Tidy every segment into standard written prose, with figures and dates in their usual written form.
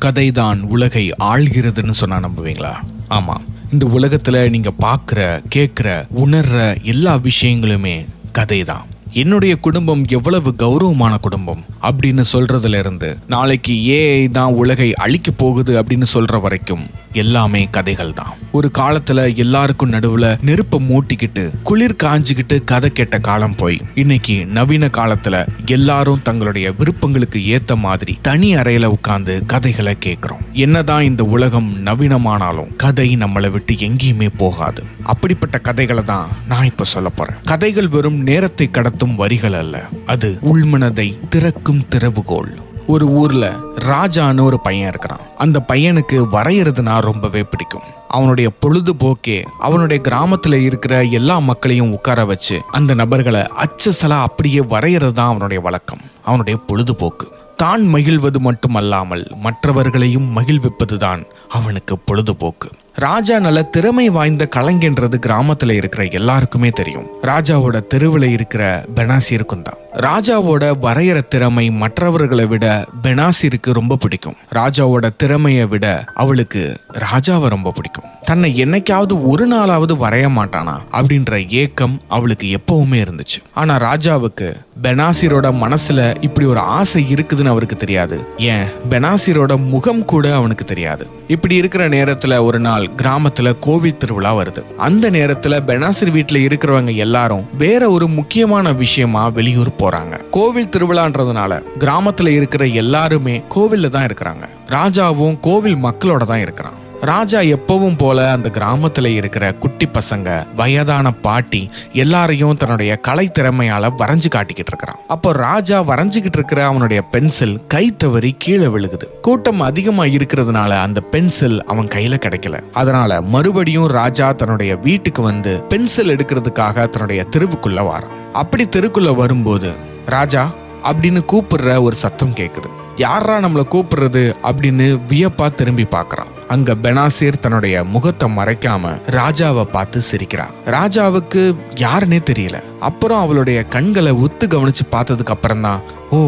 கதைதான் உலகை ஆள்கிறதுன்னு சொன்னா நம்புவீங்களா? ஆமா, இந்த உலகத்துல நீங்க பார்க்குற, கேட்குற, உணர்ற எல்லா விஷயங்களுமே கதை தான். என்னுடைய குடும்பம் எவ்வளவு கௌரவமான குடும்பம் அப்படின்னு சொல்றதுல இருந்து நாளைக்கு ஏஐ தான் உலகை அழிக்க போகுது அப்படின்னு சொல்ற வரைக்கும் எல்லாமே கதைகள் தான். ஒரு காலத்துல எல்லாருக்கும் நடுவுல நெருப்ப மூட்டிக்கிட்டு குளிர் காஞ்சிக்கிட்டு கதை கேட்ட காலம் போய் இன்னைக்கு நவீன காலத்துல எல்லாரும் தங்களுடைய விருப்பங்களுக்கு ஏத்த மாதிரி தனி அறையில உட்கார்ந்து கதைகளை கேட்கிறோம். என்னதான் இந்த உலகம் நவீனமானாலும் கதை நம்மளை விட்டு எங்கேயுமே போகாது. அப்படிப்பட்ட கதைகளை தான் நான் இப்ப சொல்ல போறேன். கதைகள் வெறும் நேரத்தை கடத்தும் வரிகள் அல்ல, அது உள்மனதை திறக்கும் திறவுகோல். ஒரு ஊர்ல ராஜான்னு ஒரு பையன் இருக்கிறான். அந்த பையனுக்கு வரையறதுனா ரொம்பவே பிடிக்கும். அவனுடைய பொழுதுபோக்கே அவனுடைய கிராமத்துல இருக்கிற எல்லா மக்களையும் உட்கார வச்சு அந்த நபர்களை அச்சசலா அப்படியே வரையறது தான் அவனுடைய வழக்கம், அவனுடைய பொழுதுபோக்கு. தான் மகிழ்வது மட்டுமல்லாமல் மற்றவர்களையும் மகிழ்விப்பதுதான் அவனுக்கு பொழுதுபோக்கு. ராஜா நல்ல திறமை வாய்ந்த கலைஞன்றது கிராமத்துல இருக்கிற எல்லாருக்குமே தெரியும். ராஜாவோட தெருவில் இருக்கிற பெனாசிருக்கும் தான். ராஜாவோட வரையற திறமை மற்றவர்களை விட பெனாசிருக்கு ரொம்ப பிடிக்கும். ராஜாவோட திறமையை விட அவளுக்கு ராஜாவை ரொம்ப பிடிக்கும். தன்னை என்னைக்காவது ஒரு நாளாவது வரைய மாட்டானா அப்படின்ற ஏக்கம் அவளுக்கு எப்பவுமே இருந்துச்சு. ஆனா ராஜாவுக்கு பெனாசிரோட மனசுல இப்படி ஒரு ஆசை இருக்குதுன்னு அவருக்கு தெரியாது. ஏன், பெனாசிரோட முகம் கூட அவனுக்கு தெரியாது. இப்படி இருக்கிற நேரத்துல ஒரு நாள் கிராமத்துல கோவில் திருவிழா வருது. அந்த நேரத்துல பெனாசிர் வீட்டுல இருக்கிறவங்க எல்லாரும் வேற ஒரு முக்கியமான விஷயமா வெளியூர் போறாங்க. கோவில் திருவிழான்றதுனால கிராமத்துல இருக்கிற எல்லாருமே கோவில்ல தான் இருக்கிறாங்க. ராஜாவும் கோவில் மக்களோட தான் இருக்கிறான். ராஜா எப்பவும் போல அந்த கிராமத்துல இருக்கிற குட்டி பசங்க, வயதான பாட்டி எல்லாரையும் தன்னுடைய கலை திறமையால வரைஞ்சு காட்டிக்கிட்டு இருக்கிறான். அப்போ ராஜா வரைஞ்சுக்கிட்டு இருக்கிற அவனுடைய பென்சில் கை தவறி கீழே விழுகுது. கூட்டம் அதிகமா இருக்கிறதுனால அந்த பென்சில் அவன் கையில கிடைக்கல. அதனால மறுபடியும் ராஜா தன்னுடைய வீட்டுக்கு வந்து பென்சில் எடுக்கிறதுக்காக தன்னுடைய தெருவுக்குள்ள வரான். அப்படி தெருக்குள்ள வரும்போது ராஜா அப்படின்னு கூப்பிடுற ஒரு சத்தம் கேக்குது. யாரா நம்மளை கூப்பிடுறது அப்படின்னு வியப்பா திரும்பி பார்க்கறான். அங்க பெனாசிர் தன்னுடைய முகத்தை மறைக்காம ராஜாவை பார்த்து சிரிக்கிறா. ராஜாவுக்கு யாருன்னே தெரியல. அப்புறம் அவளுடைய கண்களை உத்து கவனிச்சு பார்த்ததுக்கு அப்புறம் தான் ஓ,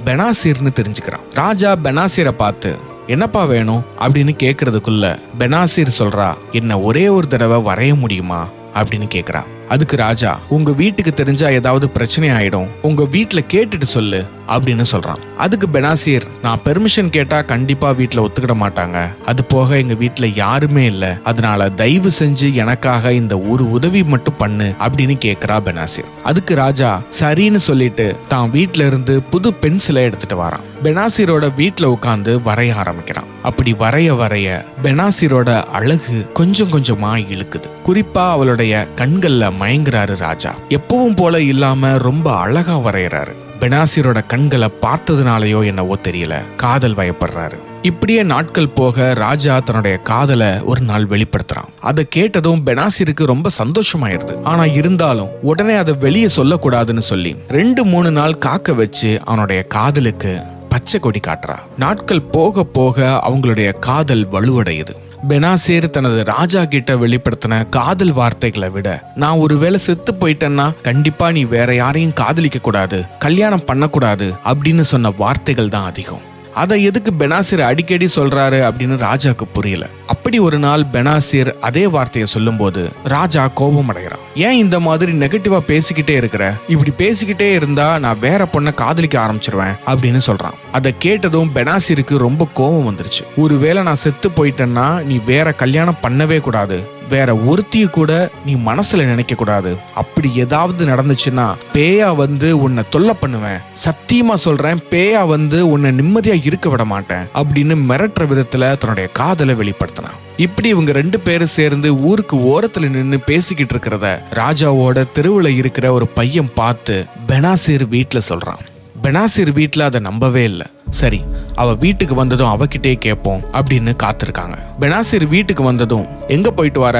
பெனாசிர்னு தெரிஞ்சுக்கிறான். ராஜா பெனாசிரை பார்த்து என்னப்பா வேணும் அப்படின்னு கேக்குறதுக்குள்ள பெனாசிர் சொல்றா, என்ன ஒரே ஒரு தடவை வரைய முடியுமா அப்படின்னு கேக்குறா. அதுக்கு ராஜா, உங்க வீட்டுக்கு தெரிஞ்சா ஏதாவது பிரச்சனை ஆயிடும், உங்க வீட்டுல கேட்டுட்டு சொல்லு அப்படின்னு சொல்றான். அதுக்கு பெனாசிர், நான் பெர்மிஷன் கேட்டா கண்டிப்பா வீட்டுல ஒத்துக்கிட மாட்டாங்க, அது போக எங்க வீட்டுல யாருமே இல்ல, அதனால தயவு செஞ்சு எனக்காக இந்த ஒரு உதவி மட்டும் பண்ணு அப்படின்னு கேக்குறா பெனாசிர். அதுக்கு ராஜா சரின்னு சொல்லிட்டு தான் வீட்டுல இருந்து புது பென்சிலை எடுத்துட்டு வரான். பெனாசிரோட வீட்டுல உட்கார்ந்து வரைய ஆரம்பிக்கிறான். அப்படி வரைய வரைய பெனாசிரோட அழகு கொஞ்சம் கொஞ்சமா இழுக்குது. குறிப்பா அவளுடைய கண்கள்ல மயங்குறாரு ராஜா. எப்பவும் போல இல்லாம ரொம்ப அழகா வரையறாரு. பெனாசிரோட கண்களை பார்த்ததுனாலயோ என்னவோ தெரியல, காதல் வயப்படுறாரு. இப்படியே நாட்கள் போக ராஜா தன்னுடைய காதலை ஒரு நாள் வெளிப்படுத்துறான். அதை கேட்டதும் பெனாசிருக்கு ரொம்ப சந்தோஷமாயிருது. ஆனா இருந்தாலும் உடனே அதை வெளியே சொல்லக்கூடாதுன்னு சொல்லி 2-3 நாள் காக்க வச்சு அவனுடைய காதலுக்கு பச்சை கொடி காட்டுறா. நாட்கள் போக போக அவங்களுடைய காதல் வலுவடையுது. பெனாசிர் தனது ராஜா கிட்ட வெளிப்படுத்தின காதல் வார்த்தைகளை விட, நான் ஒருவேளை செத்து போயிட்டேன்னா கண்டிப்பா நீ வேற யாரையும் காதலிக்க கூடாது, கல்யாணம் பண்ணக்கூடாது அப்படின்னு சொன்ன வார்த்தைகள் தான் அதிகம். அதை எதுக்கு பெனாசிர் அடிக்கடி சொல்றாரு அப்படின்னு ராஜாக்கு புரியல. அப்படி ஒரு நாள் பெனாசிர் அதே வார்த்தையை சொல்லும் போது ராஜா கோபம் அடைகிறான். ஏன் இந்த மாதிரி நெகட்டிவா பேசிக்கிட்டே இருக்கிற, இப்படி பேசிக்கிட்டே இருந்தா நான் வேற பொண்ணை காதலிக்க ஆரம்பிச்சிருவேன் அப்படின்னு சொல்றான். அதை கேட்டதும் பெனாசிருக்கு ரொம்ப கோபம் வந்துருச்சு. ஒருவேளை நான் செத்து போயிட்டேன்னா நீ வேற கல்யாணம் பண்ணவே கூடாது, வேற ஒருத்திய கூட நீ மனசுல நினைக்க கூடாது, அப்படி ஏதாவது நடந்துச்சுன்னா பேயா வந்து உன்னை தொல்லை பண்ணுவேன், சத்தியமா சொல்றேன், பேயா வந்து உன்னை நிம்மதியா இருக்க விட மாட்டேன் அப்படின்னு மிரட்டுற விதத்துல தன்னுடைய காதலை வெளிப்படுத்தினான். இப்படி இவங்க 2 பேரும் சேர்ந்து ஊருக்கு ஓரத்துல நின்று பேசிக்கிட்டு இருக்கிறத ராஜாவோட தெருவுல இருக்கிற ஒரு பையன் பார்த்து பெனாசிர் வீட்டுல சொல்றான். பெனாசிர் வீட்டுல அதை நம்பவே இல்லை. சரி, அவ வீட்டுக்கு வந்ததும் அவகிட்டே கேட்போம் அப்படின்னு காத்திருக்காங்க. பெனாசிர் வீட்டுக்கு வந்ததும் எங்க போயிட்டு வர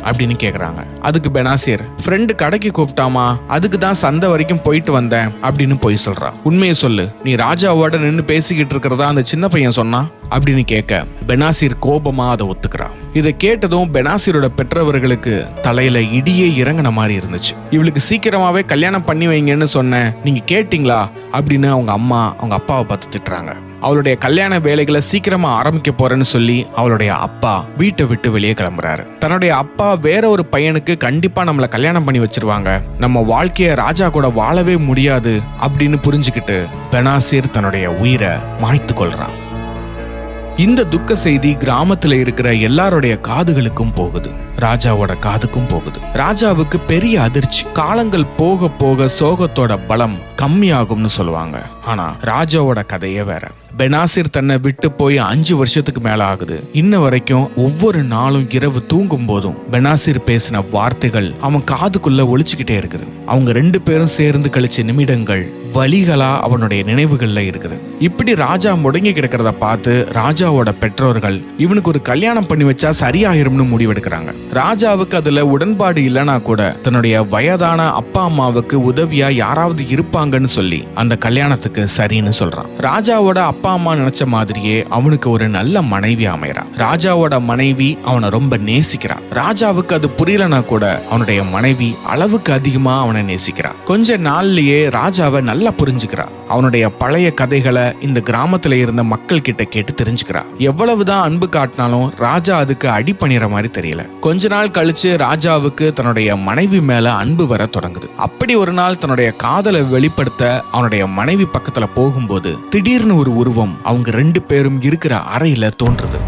அப்படின்னு கேக்குறாங்க. அதுக்கு பெனாசிர், ஃப்ரெண்டு கடைக்கு கூப்பிட்டாமா, அதுக்கு தான் சந்தை வரைக்கும் போயிட்டு வந்தேன் அப்படின்னு போய் சொல்றா. உண்மையை சொல்லு, நீ ராஜாவோட நின்று பேசிக்கிட்டு இருக்கிறதா அந்த சின்ன பையன் சொன்னா அப்படின்னு கேட்க பெனாசிர் கோபமா அதை ஒத்துக்கிறா. இதை கேட்டதும் பெனாசிரோட பெற்றவர்களுக்கு தலையில இடியே இறங்கின மாதிரி இருந்துச்சு. இவளுக்கு சீக்கிரமாவே கல்யாணம் பண்ணி வைங்கன்னு சொன்னேன், நீங்க கேட்டீங்களா அப்படின்னு அவங்க அம்மா அவங்க அப்பாவை பார்த்து திட்டுறாங்க. அவளுடைய கல்யாண வேலைகளை சீக்கிரமா ஆரம்பிக்க போறேன்னு சொல்லி அவளுடைய அப்பா வீட்டை விட்டு வெளியே கிளம்புறாரு. தன்னுடைய அப்பா வேற ஒரு பையனுக்கு கண்டிப்பா நம்மள கல்யாணம் பண்ணி வச்சிருவாங்க, நம்ம வாழ்க்கைய ராஜா கூட வாழவே முடியாது அப்படின்னு புரிஞ்சுக்கிட்டு பெனாசிர் தன்னுடைய உயிரை மாய்த்து கொள்றான். இந்த துக்க செய்தி கிராமத்துல இருக்கிற எல்லாருடைய காதுகளுக்கும் போகுது, ராஜாவோட காதுக்கும் போகுது. ராஜாவுக்கு பெரிய அதிர்ச்சி. காலங்கள் போக போக சோகத்தோட பலம் கம்மியாகும்னு சொல்லுவாங்க. ஆனா ராஜாவோட கதையே வேற. பெனாசிர் தன்னை விட்டு போய் 5 வருஷத்துக்கு மேல ஆகுது. இன்ன வரைக்கும் ஒவ்வொரு நாளும் இரவு தூங்கும் போதும் பெனாசிர் பேசின வார்த்தைகள் அவன் காதுக்குள்ள ஒழிச்சுக்கிட்டே இருக்குது. அவங்க 2 பேரும் சேர்ந்து கழிச்ச நிமிடங்கள் வலிகளா அவனுடைய நினைவுகள்ல இருக்குது. இப்படி ராஜா முடங்கி கிடக்கிறத பார்த்து ராஜாவோட பெற்றோர்கள் இவனுக்கு ஒரு கல்யாணம் பண்ணி வச்சா சரியாயிரும்னு முடிவெடுக்கிறாங்க. ராஜாவுக்கு அதுல உடன்பாடு இல்லைனா கூட தன்னுடைய வயதான அப்பா அம்மாவுக்கு உதவியா யாராவது இருப்பாங்கன்னு சொல்லி அந்த கல்யாணத்துக்கு சரின்னு சொல்றான். ராஜாவோட அப்பா அம்மா நினைச்ச மாதிரியே அவனுக்கு ஒரு நல்ல மனைவி அமையறா. ராஜாவோட மனைவி அவனை ரொம்ப நேசிக்கிறா. ராஜாவுக்கு அது புரியலனா கூட அவனுடைய மனைவி அளவுக்கு அதிகமா அவனை நேசிக்கிறா. கொஞ்ச நாள்லயே ராஜாவை நல்லா புரிஞ்சுக்கிறா. அவனுடைய பழைய கதைகளை இந்த கிராமத்துல இருந்த மக்கள் கிட்ட கேட்டு தெரிஞ்சுக்கிறா. எவ்வளவுதான் அன்பு காட்டினாலும் ராஜா அதுக்கு அடி பண்ணிற மாதிரி தெரியல. கொஞ்ச நாள் கழிச்சு ராஜாவுக்கு தன்னுடைய மனைவி மேல அன்பு வர தொடங்குது. அப்படி ஒரு நாள் தன்னுடைய காதலை வெளிப்படுத்த அவனுடைய மனைவி பக்கத்துல போகும்போது திடீர்னு ஒரு உருவம் அவங்க 2 பேரும் இருக்கிற அறையில தோன்றுது.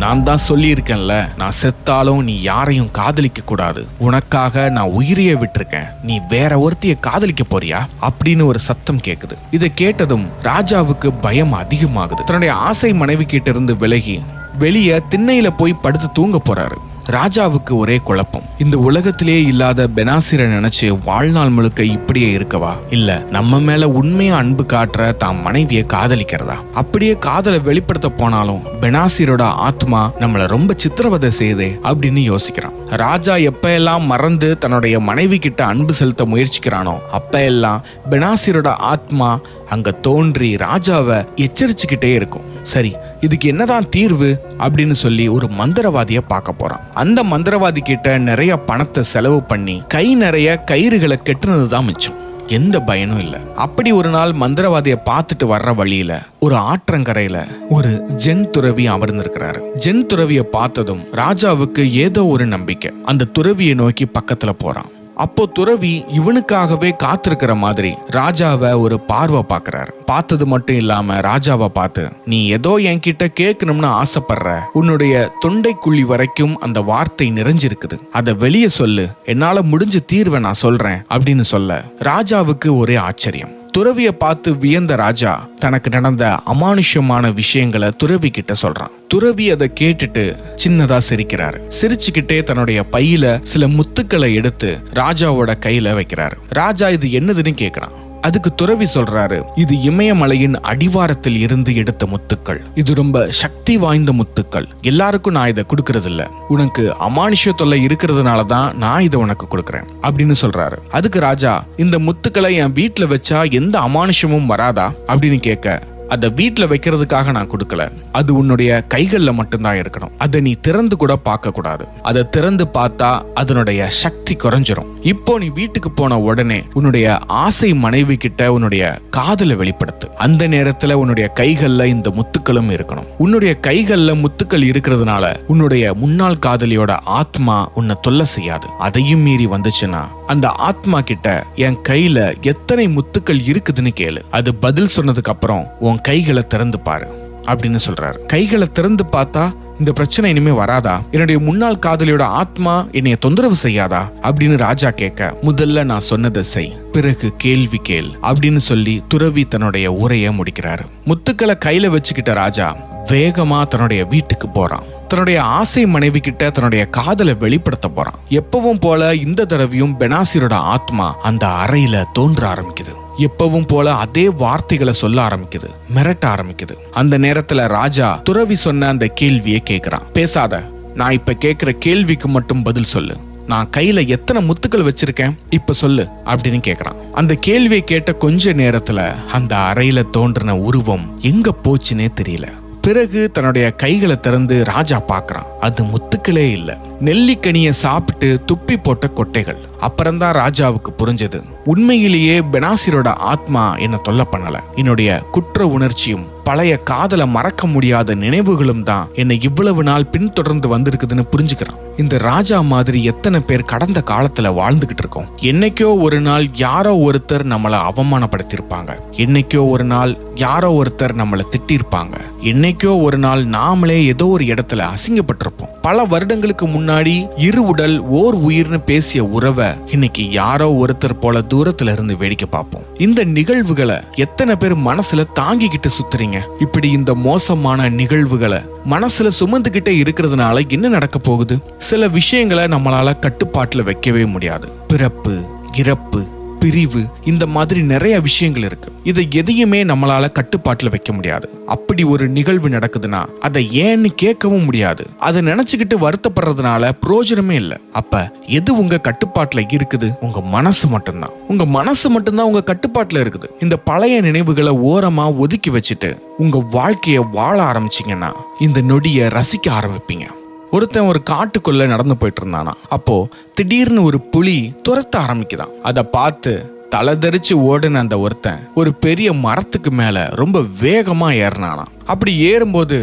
நான் தான் சொல்லி இருக்கேன்ல, நான் செத்தாலும் நீ யாரையும் காதலிக்க கூடாது, உனக்காக நான் உயிரையே விட்டுருக்கேன், நீ வேற ஒருத்திய காதலிக்க போறியா அப்படின்னு ஒரு சத்தம் கேக்குது. இதை கேட்டதும் ராஜாவுக்கு பயம் அதிகமாகுது. தன்னுடைய ஆசை மனைவி கிட்ட இருந்து விலகி வெளியே திண்ணையில போய் படுத்து தூங்க போறாரு. ராஜாவுக்கு ஒரே குழப்பம். இந்த உலகத்திலே இல்லாத பெனாசிரை நினைச்சு வாழ்நாள் முழுக்க இப்படியே இருக்கவா, இல்ல நம்ம மேல உண்மையா அன்பு காட்டுற தான் மனைவியை காதலிக்கிறதா? அப்படியே காதலை வெளிப்படுத்த போனாலும் பெனாசிரோட ஆத்மா நம்மள ரொம்ப சித்திரவதை செய்தே அப்படின்னு யோசிக்கிறான். ராஜா எப்ப எல்லாம் மறந்து தன்னுடைய மனைவி கிட்ட அன்பு செலுத்த முயற்சிக்கிறானோ அப்ப எல்லாம் பெனாசிரோட ஆத்மா அங்க தோன்றி ராஜாவை எச்சரிச்சுக்கிட்டே இருக்கும். சரி, இதுக்கு என்னதான் தீர்வு அப்படின்னு சொல்லி ஒரு மந்திரவாதிய பார்க்க போறான். அந்த மந்திரவாதி கிட்ட நிறைய பணத்தை செலவு பண்ணி கை நிறைய கயிறுகளை கெட்டுனதுதான் மிச்சம். எந்த பயனும் இல்ல. அப்படி ஒரு நாள் மந்திரவாதிய பார்த்துட்டு வர்ற வழியில ஒரு ஆற்றங்கரையில ஒரு ஜென் துறவி அமர்ந்திருக்கிறாரு. ஜென் துறவிய பார்த்ததும் ராஜாவுக்கு ஏதோ ஒரு நம்பிக்கை. அந்த துறவியை நோக்கி பக்கத்துல போறான். அப்போ துறவி இவனுக்காகவே காத்திருக்கிற மாதிரி ராஜாவை ஒரு பார்வை பார்க்கறாரு. பார்த்தது மட்டும் இல்லாம ராஜாவை பார்த்து, நீ ஏதோ என்கிட்ட கேட்கணும்னு ஆசைப்படுற, உன்னுடைய தொண்டைக்குழி வரைக்கும் அந்த வார்த்தை நிறைஞ்சிருக்குது, அதை வெளியே சொல்லு, என்னால முடிஞ்ச தீர்வை நான் சொல்றேன் அப்படின்னு சொல்ல ராஜாவுக்கு ஒரே ஆச்சரியம். துறவிய பார்த்து வியந்த ராஜா தனக்கு நடந்த அமானுஷ்யமான விஷயங்களை துறவி கிட்ட சொல்றான். துறவி அதை கேட்டுட்டு சின்னதா சிரிக்கிறாரு. சிரிச்சுக்கிட்டே தன்னுடைய பையில சில முத்துக்களை எடுத்து ராஜாவோட கையில வைக்கிறாரு. ராஜா இது என்னதுன்னு கேக்குறான். அதுக்கு துறவி சொல்றாரு, இது இமயமலையின் அடிவாரத்தில் இருந்து எடுத்த முத்துக்கள், இது ரொம்ப சக்தி வாய்ந்த முத்துக்கள், எல்லாருக்கும் நான் இதை கொடுக்கறது இல்ல, உனக்கு அமானுஷ்ய தொல்லை இருக்கிறதுனாலதான் நான் இதை உனக்கு கொடுக்கறேன் அப்படின்னு சொல்றாரு. அதுக்கு ராஜா, இந்த முத்துக்களை என் வீட்டுல வச்சா எந்த அமானுஷ்யமும் வராதா அப்படின்னு கேட்க, அதை வீட்டுல வைக்கிறதுக்காக நான் கொடுக்கல, அது உன்னுடைய கைகள்ல மட்டும்தான் இருக்கணும், அதை நீ திறந்து கூட பார்க்க கூடாது, அதை திறந்து பார்த்தா அதனுடைய சக்தி குறைஞ்சிரும். இப்போ நீ வீட்டுக்கு போன உடனே உன்னுடைய ஆசை மனைவி கிட்ட உன்னுடைய காதலை வெளிப்படுத்து. அந்த நேரத்துல உன்னுடைய கைகள்ல இந்த முத்துக்களும் இருக்கணும். உன்னுடைய கைகள்ல முத்துக்கள் இருக்கிறதுனால உன்னுடைய முன்னாள் காதலியோட ஆத்மா உன்னை தொல்லை செய்யாது. அதையும் மீறி வந்துச்சுன்னா அந்த ஆத்மா கிட்ட என் கையில எத்தனை முத்துக்கள் இருக்குதுன்னு கேளு, அது பதில் சொன்னதுக்கு அப்புறம் உன் கைகளை திறந்து பாரு அப்படின்னு சொல்றாரு. கைகளை திறந்து பார்த்தா இந்த பிரச்சனை இனிமே வராதா? என்னுடைய முன்னாள் காதலியோட ஆத்மா என்னைய தொந்தரவு செய்யாதா அப்படின்னு ராஜா கேட்க, முதல்ல நான் சொன்னதை செய், பிறகு கேள்வி கேள் அப்படின்னு சொல்லி துறவி தன்னுடைய உரையை முடிக்கிறாரு. முத்துக்களை கையில வச்சுக்கிட்ட ராஜா வேகமா தன்னுடைய வீட்டுக்கு போறான். தன்னுடைய ஆசை மனைவி கிட்ட தன்னுடைய காதலை வெளிப்படுத்த போறான். எப்பவும் போல இந்த தடவையும் பெனாசிரோட ஆத்மா அந்த அறையில தோன்ற ஆரம்பிக்குது. எப்பவும் போல அதே வார்த்தைகளை சொல்ல ஆரம்பிக்குது, மிரட்ட ஆரம்பிக்குது. அந்த நேரத்துல ராஜா துறவி சொன்ன அந்த கேள்வியை கேட்கிறான். பேசாத, நான் இப்ப கேட்கிற கேள்விக்கு மட்டும் பதில் சொல்லு, நான் கையில எத்தனை முத்துக்கள் வச்சிருக்கேன் இப்ப சொல்லு அப்படின்னு கேக்குறான். அந்த கேள்வியை கேட்ட கொஞ்ச நேரத்துல அந்த அறையில தோன்றின உருவம் எங்க போச்சுன்னே தெரியல. பிறகு தன்னுடைய கைகளை திறந்து ராஜா பார்க்கறான். அது முத்துக்களே இல்ல, நெல்லிக்கனியை சாப்பிட்டு துப்பி போட்ட கொட்டைகள். அப்புறம்தான் ராஜாவுக்கு புரிஞ்சது, உண்மையிலேயே பெனாசிரோட ஆத்மா என்ன தொல்லை பண்ணல, என்னுடைய குற்ற உணர்ச்சியும் பழைய காதல மறக்க முடியாத நினைவுகளும் தான் என்னை இவ்வளவு நாள் பின்தொடர்ந்து வந்திருக்குதுன்னு புரிஞ்சுக்கிறான். இந்த ராஜா மாதிரி எத்தனை பேர் கடந்த காலத்துல வாழ்ந்துகிட்டு இருக்கோம். என்னைக்கோ ஒரு நாள் யாரோ ஒருத்தர் நம்மளை அவமானப்படுத்திருப்பாங்க, என்னைக்கோ ஒரு நாள் யாரோ ஒருத்தர் நம்மளை திட்டிருப்பாங்க, என்னைக்கோ ஒரு நாள் நாமளே ஏதோ ஒரு இடத்துல அசிங்கப்பட்டிருப்போம். பல வருடங்களுக்கு முன்னாடி இரு உடல் ஓர் உயிர்னு பேசிய உறவை இன்னைக்கு யாரோ ஒருத்தர் போல தூரத்துல இருந்து வேடிக்கை பார்ப்போம். இந்த நிகழ்வுகளை எத்தனை பேர் மனசுல தாங்கிக்கிட்டு சுத்துறீங்க? இப்படி இந்த மோசமான நிகழ்வுகளை மனசுல சுமந்துகிட்டே இருக்கிறதுனால என்ன நடக்க போகுது? சில விஷயங்களை நம்மளால கட்டுப்பாட்டுல வைக்கவே முடியாது. பிறப்பு, இறப்பு, பிரிவு, இந்த மாதிரி நிறைய விஷயங்கள் இருக்கு. இதை எதையுமே நம்மளால கட்டுப்பாட்டுல வைக்க முடியாது. அப்படி ஒரு நிகழ்வு நடக்குதுன்னா அதை ஏன்னு கேட்கவும் முடியாது. அதை நினைச்சுக்கிட்டு வருத்தப்படுறதுனால பிரயோஜனமே இல்லை. அப்ப எது உங்க கட்டுப்பாட்டுல இருக்குது? உங்க மனசு மட்டும்தான். உங்க மனசு மட்டும்தான் உங்க கட்டுப்பாட்டுல இருக்குது. இந்த பழைய நினைவுகளை ஓரமா ஒதுக்கி வச்சுட்டு உங்க வாழ்க்கைய வாழ ஆரம்பிச்சீங்கன்னா இந்த நொடியை ரசிக்க ஆரம்பிப்பீங்க. ஒருத்தன் ஒரு காட்டுக்குள்ள நடந்து போயிட்டு இருந்தானா. அப்போ திடீர்னு ஒரு புலி துரத்த ஆரம்பிக்குதான். அதை பார்த்து தலதரிச்சு ஓடுன அந்த ஒருத்தன் ஒரு பெரிய மரத்துக்கு மேல ரொம்ப வேகமா ஏறினானா. அப்படி ஏறும்போது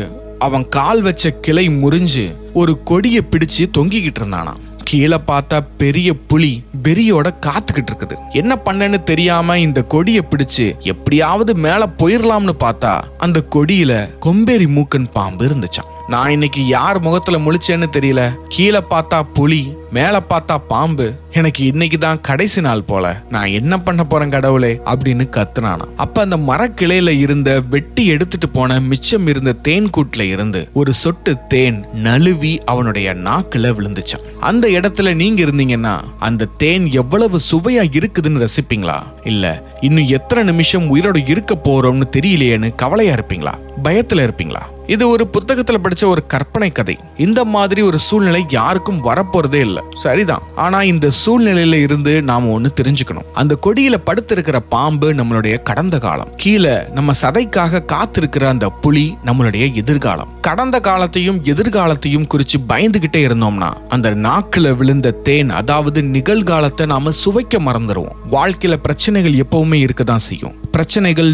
அவன் கால் வச்ச கிளை முறிஞ்சு ஒரு கொடியை பிடிச்சு தொங்கிக்கிட்டு இருந்தானா. கீழே பார்த்தா பெரிய புலி வெறியோட காத்துக்கிட்டு இருக்குது. என்ன பண்ணன்னு தெரியாம இந்த கொடியை பிடிச்சு எப்படியாவது மேல போயிடலாம்னு பார்த்தா அந்த கொடியில கொம்பேரி மூக்கன் பாம்பு இருந்துச்சான். நான் இன்னைக்கு யார் முகத்துல முழிச்சேன்னு தெரியல. கீழே பார்த்தா புலி, மேல பார்த்தா பாம்பு. எனக்கு இன்னைக்கு தான் கடைசி நாள் போல. நான் என்ன பண்ண போறேன் கடவுளே அப்படின்னு கத்துனானா. அப்ப அந்த மரக்கிளையில இருந்த வெட்டி எடுத்துட்டு போன மிச்சம் இருந்த தேன் கூட்டுல இருந்து ஒரு சொட்டு தேன் நழுவி அவனுடைய நாக்குல விழுந்துச்சான். அந்த இடத்துல நீங்க இருந்தீங்கன்னா அந்த தேன் எவ்வளவு சுவையா இருக்குதுன்னு ரசிப்பீங்களா? இல்ல இன்னும் எத்தனை நிமிஷம் உயிரோட இருக்க போறோம்னு தெரியலையேன்னு கவலையா இருப்பீங்களா? பயத்துல இருப்பீங்களா? இது ஒரு புத்தகத்துல படிச்ச ஒரு கற்பனை கதை. இந்த மாதிரி ஒரு சூழ்நிலை யாருக்கும் வரப்போறதே இல்லை, சரிதான். ஆனா இந்த சூழ்நிலையில இருந்து நாம ஒண்ணு தெரிஞ்சுக்கணும். அந்த கொடியில படுத்திருக்கிற பாம்பு நம்மளுடைய கடந்த காலம். கீழே நம்ம சதைக்காக காத்திருக்கிற அந்த புலி நம்மளுடைய எதிர்காலம். கடந்த காலத்தையும் எதிர்காலத்தையும் குறிச்சு பயந்துகிட்டே இருந்தோம்னா அந்த நாக்குல விழுந்த தேன், அதாவது நிகழ்காலத்தை நாம சுவைக்க மறந்துடுவோம். வாழ்க்கையில பிரச்சனைகள் எப்பவுமே இருக்கதான் செய்யும். பிரச்சனைகள்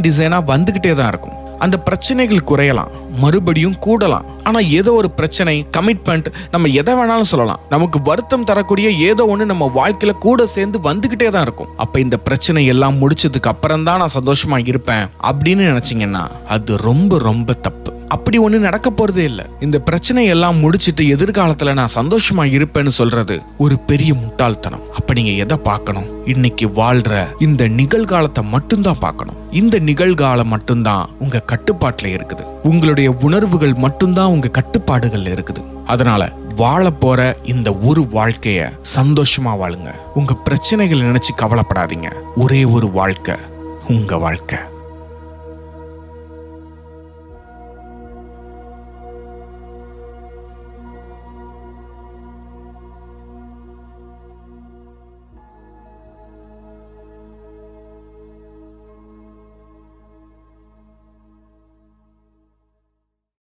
டிசைனா வந்துகிட்டே தான் இருக்கும். அந்த பிரச்சனைகள் குறையலாம், மறுபடியும் கூடலாம். ஆனா ஏதோ ஒரு பிரச்சனை, கமிட்மெண்ட், நம்ம எதை வேணாலும் சொல்லலாம், நமக்கு வருத்தம் தரக்கூடிய ஏதோ ஒண்ணு நம்ம வாழ்க்கையில கூட சேர்ந்து வந்துகிட்டே தான் இருக்கும். அப்ப இந்த பிரச்சனை எல்லாம் முடிச்சதுக்கு அப்புறம் தான் நான் சந்தோஷமா இருப்பேன் அப்படின்னு நினைச்சீங்கன்னா அது ரொம்ப ரொம்ப தப்பு. அப்படி ஒண்ணு நடக்க போறதே இல்ல. இந்த பிரச்சனை எல்லாம் முடிச்சிட்டு எதிர்காலத்துல நான் சந்தோஷமா இருப்பேன்னு சொல்றது ஒரு பெரிய முட்டாள்தனம். அப்ப நீங்க எதை பார்க்கணும்? இன்னைக்கு வாழ்ற இந்த நிகழ்காலத்தை மட்டும்தான் பார்க்கணும். இந்த நிகழ்காலம் மட்டும்தான் உங்க கட்டுப்பாட்டுல இருக்குது. உங்களுடைய உணர்வுகள் மட்டும்தான் உங்க கட்டுப்பாடுகள்ல இருக்குது. அதனால வாழ போற இந்த ஒரு வாழ்க்கைய சந்தோஷமா வாழுங்க. உங்க பிரச்சனைகளை நினைச்சு கவலைப்படாதீங்க. ஒரே ஒரு வாழ்க்கை, உங்க வாழ்க்கை.